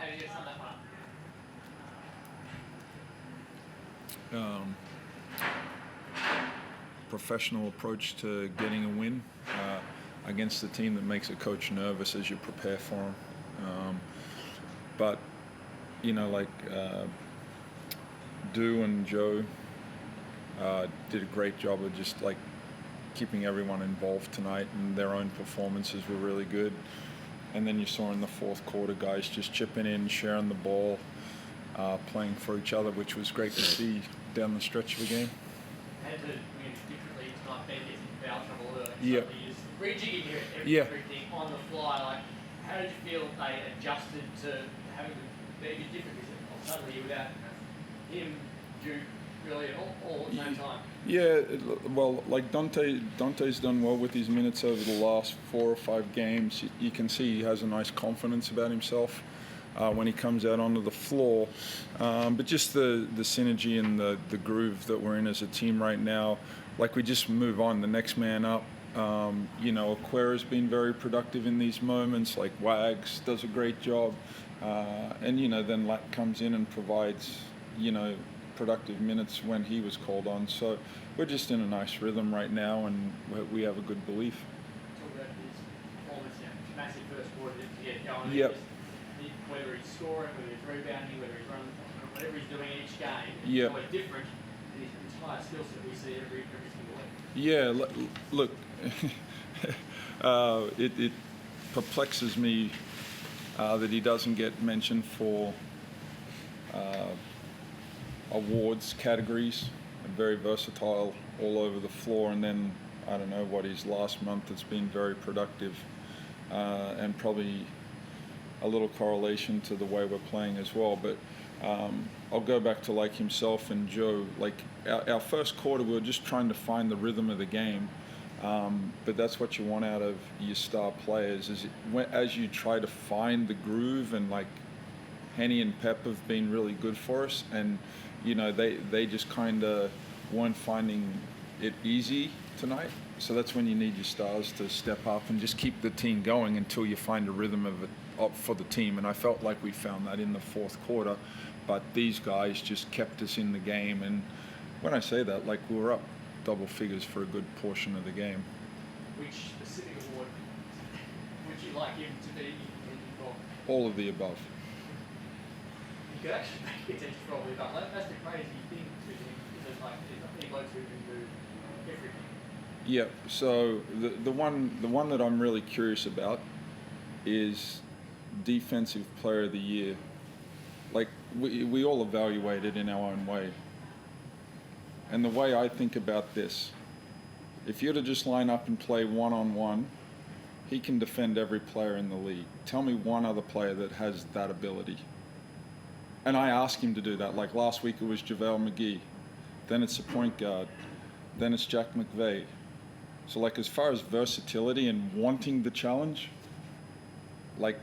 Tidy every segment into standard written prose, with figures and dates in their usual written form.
How did you sum that one Professional approach to getting a win against a team that makes a coach nervous as you prepare for them. But, Do and Joe did a great job of just like keeping everyone involved tonight, and their own performances were really good. And then you saw in the fourth quarter guys just chipping in, sharing the ball, playing for each other, which was great to see down the stretch of the game. Had to win differently tonight. Ben gets in foul trouble early. Yeah. So he is rejigging Yeah. everything on the fly. Like, how did you feel they adjusted to having to be a bit different? Because suddenly without him, you really all at the same time. Yeah, well, like Dante's done well with his minutes over the last 4 or 5 games. You can see he has a nice confidence about himself when he comes out onto the floor. But just the synergy and the groove that we're in as a team right now, like we just move on, the next man up. Aquera's been very productive in these moments, like Wags does a great job. And then Lack comes in and provides, productive minutes when he was called on. So we're just in a nice rhythm right now, and we have a good belief. Talk about his performance, massive first quarter to get going. Yep. Whether he's scoring, whether he's rebounding, whether he's running, whatever he's doing in each game, Yep. it's always different. And his entire skill set we see every single week. Yeah, look, it perplexes me that he doesn't get mentioned for awards categories. Very versatile all over the floor, and then I don't know what his last month has been very productive, and probably a little correlation to the way we're playing as well. But I'll go back to like himself and Joe. Like our first quarter, we were just trying to find the rhythm of the game. But that's what you want out of your star players, is as you try to find the groove, and like Henny and Pep have been really good for us, and they just kind of weren't finding it easy tonight. So that's when you need your stars to step up and just keep the team going until you find a rhythm of it up for the team. And I felt like we found that in the fourth quarter, but these guys just kept us in the game. And when I say that, like, we were up double figures for a good portion of the game. Which specific award would you like him to be in for? All of the above. You could actually make attention for all of the above. That's the crazy thing with him, is that like there's blokes who can do everything. Yeah, so the one that I'm really curious about is Defensive Player of the Year. Like, we all evaluate it in our own way. And the way I think about this, if you're to just line up and play one-on-one, he can defend every player in the league. Tell me one other player that has that ability. And I ask him to do that. Like last week it was JaVale McGee. Then it's a point guard. Then it's Jack McVeigh. So like, as far as versatility and wanting the challenge, like,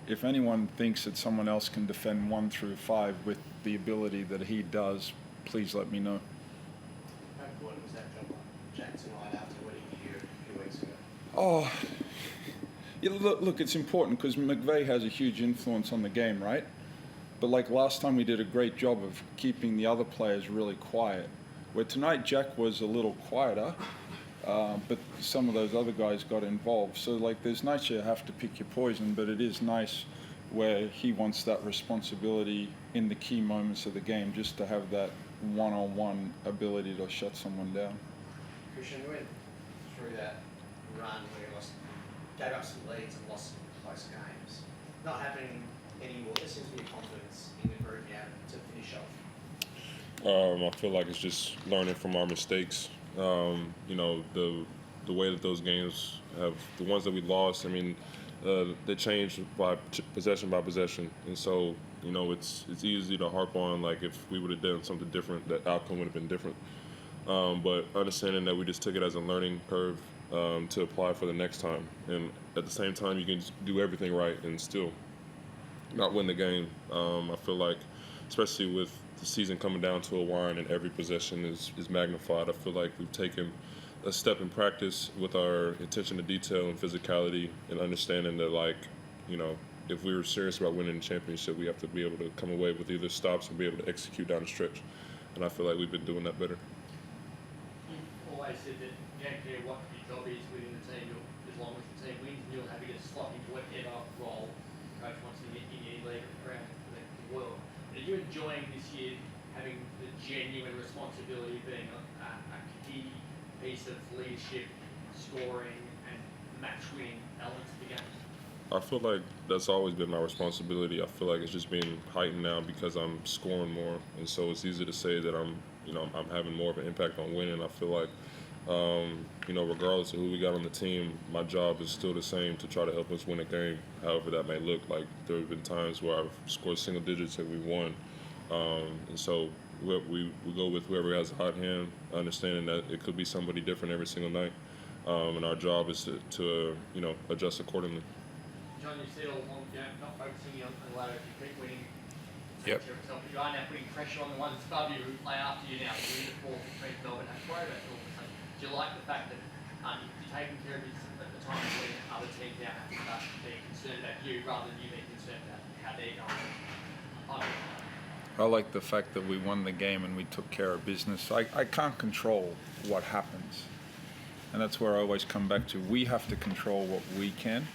if anyone thinks that someone else can defend 1 through 5 with the ability that he does, please let me know. How important was that job by Jack tonight after winning here a few weeks ago? Oh, yeah, look, it's important because McVeigh has a huge influence on the game, right? But like last time we did a great job of keeping the other players really quiet. Where tonight Jack was a little quieter, but some of those other guys got involved. So like, there's nights you have to pick your poison, but it is nice where he wants that responsibility in the key moments of the game, just to have that one-on-one ability to shut someone down. Kristian, you went through that run where you gave up some leads and lost some close games. Not happening anymore. There seems to be a confidence in the group now to finish off. I feel like it's just learning from our mistakes. The way that those games have, the ones that we lost, I mean, they changed by possession, and so it's easy to harp on, like, if we would have done something different, that outcome would have been different. But understanding that we just took it as a learning curve to apply for the next time, and at the same time you can just do everything right and still not win the game. I feel like, especially with the season coming down to a wire and every possession is magnified, I feel like we've taken a step in practice with our attention to detail and physicality, and understanding that, like, if we were serious about winning the championship, we have to be able to come away with either stops or be able to execute down the stretch. And I feel like we've been doing that better. You've always said that you don't care what your job is within the team, as long as the team wins, and you're happy to slot into whatever role the coach wants in any league around the world. But are you enjoying this year having the genuine responsibility of being a key piece of leadership, scoring, and match-winning elements of the game? I feel like that's always been my responsibility. I feel like it's just being heightened now because I'm scoring more, and so it's easy to say that I'm having more of an impact on winning. I feel like, regardless of who we got on the team, my job is still the same, to try to help us win a game, however that may look. Like, there have been times where I've scored single digits and we won, and so we go with whoever has a hot hand, understanding that it could be somebody different every single night, and our job is to adjust accordingly. John, you said all along, not focusing on the ladder, if you keep winning, Yep. yourself, but you are now putting pressure on the ones above you who play after you now. You're in the fourth between Melbourne and worry about all of a sudden. Do you like the fact that you're taking care of this at the time when other teams now have to start being concerned about you rather than you being concerned about how they're going? I like the fact that we won the game and we took care of business. I can't control what happens. And that's where I always come back to. We have to control what we can,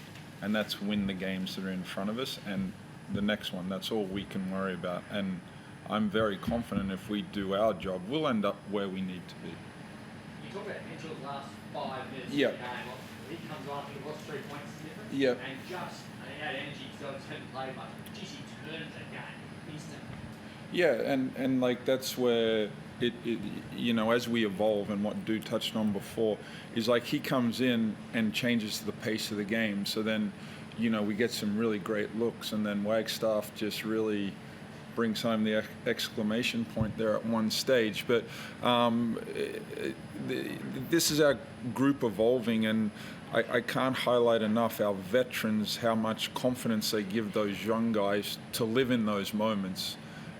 and that's win the games that are in front of us, and the next one, that's all we can worry about. And I'm very confident if we do our job, we'll end up where we need to be. You talk about Mitchell's last 5 minutes Yep. of the game. He comes on, I think it was 3 points difference. Yep. And he had energy, so he hadn't played much. But geez, he turned that game instantly. Yeah, and like that's where it as we evolve, and what Dude touched on before is like he comes in and changes the pace of the game. So then, we get some really great looks, and then Wagstaff just really brings home the exclamation point there at one stage. But this is our group evolving, and I can't highlight enough our veterans, how much confidence they give those young guys to live in those moments.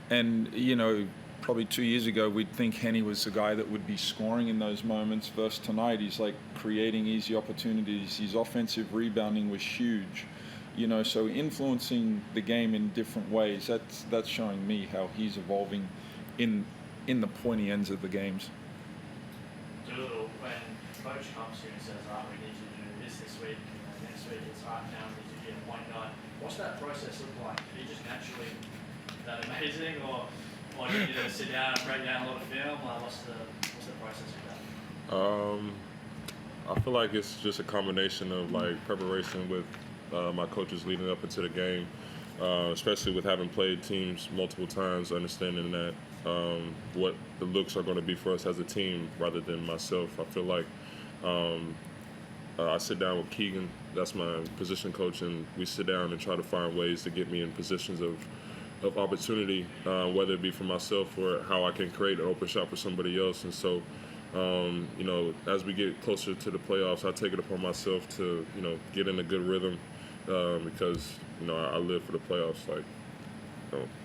And, probably 2 years ago, we'd think Henny was the guy that would be scoring in those moments, versus tonight he's like creating easy opportunities. His offensive rebounding was huge, so influencing the game in different ways. That's showing me how he's evolving in the pointy ends of the games. Doolittle, when coach comes to you and says, "All right, we need you to do this week, next week it's right now, we need you to get a point guard," what's that process look like? Do you just naturally that amazing, or do you need to sit down and break down a lot of film? What's the process of that? I feel like it's just a combination of like preparation with my coaches leading up into the game, especially with having played teams multiple times, understanding that what the looks are going to be for us as a team rather than myself. I feel like I sit down with Keegan, that's my position coach, and we sit down and try to find ways to get me in positions of opportunity, whether it be for myself or how I can create an open shot for somebody else. And so, as we get closer to the playoffs, I take it upon myself to, get in a good rhythm, because, I live for the playoffs. Like,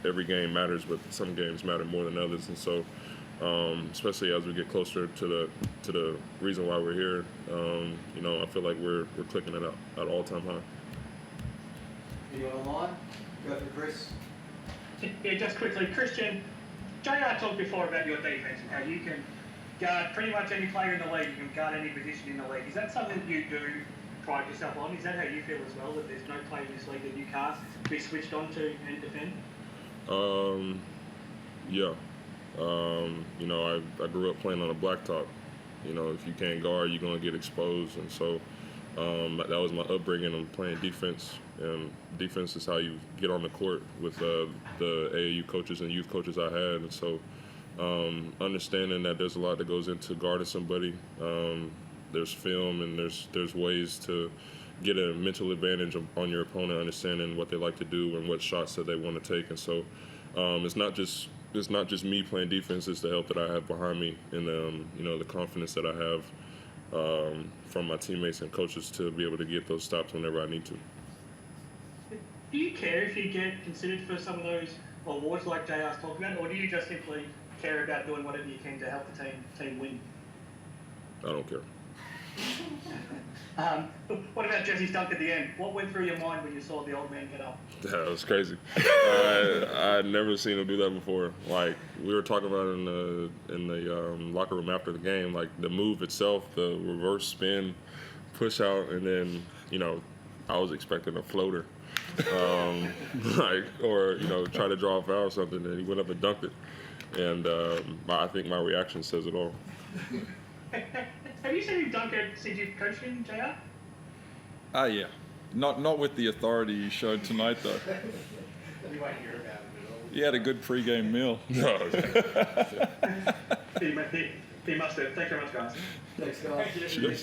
every game matters, but some games matter more than others. And so, especially as we get closer to the reason why we're here, I feel like we're clicking it at all-time high. Anyone online? Go for Chris. Yeah, just quickly, Kristian, JR talked before about your defense and how you can guard pretty much any player in the league, you can guard any position in the league. Is that something that you do pride yourself on? Is that how you feel as well, that there's no player in this league that you can't be switched on to and defend? Yeah. I grew up playing on a blacktop. If you can't guard, you're going to get exposed. And so that was my upbringing of playing defense. And defense is how you get on the court with the AAU coaches and youth coaches I had. And so understanding that there's a lot that goes into guarding somebody. There's film and there's ways to get a mental advantage on your opponent, understanding what they like to do and what shots that they want to take. And so it's not just me playing defense, it's the help that I have behind me and the confidence that I have from my teammates and coaches to be able to get those stops whenever I need to. Do you care if you get considered for some of those awards like JR's talking about, or do you just simply care about doing whatever you can to help the team win? I don't care. What about Jesse's dunk at the end? What went through your mind when you saw the old man get up? That was crazy. I'd never seen him do that before. Like we were talking about in the locker room after the game, like the move itself, the reverse spin, push out, and then I was expecting a floater, or try to draw a foul or something, and he went up and dunked it. And I think my reaction says it all. Have you seen him dunk since you've coached him, JR? Yeah. Not with the authority he showed tonight, though. You won't hear about it at all. He had a good pre-game meal. No. He must have. Thanks very much, guys. Thanks, guys. Cheers.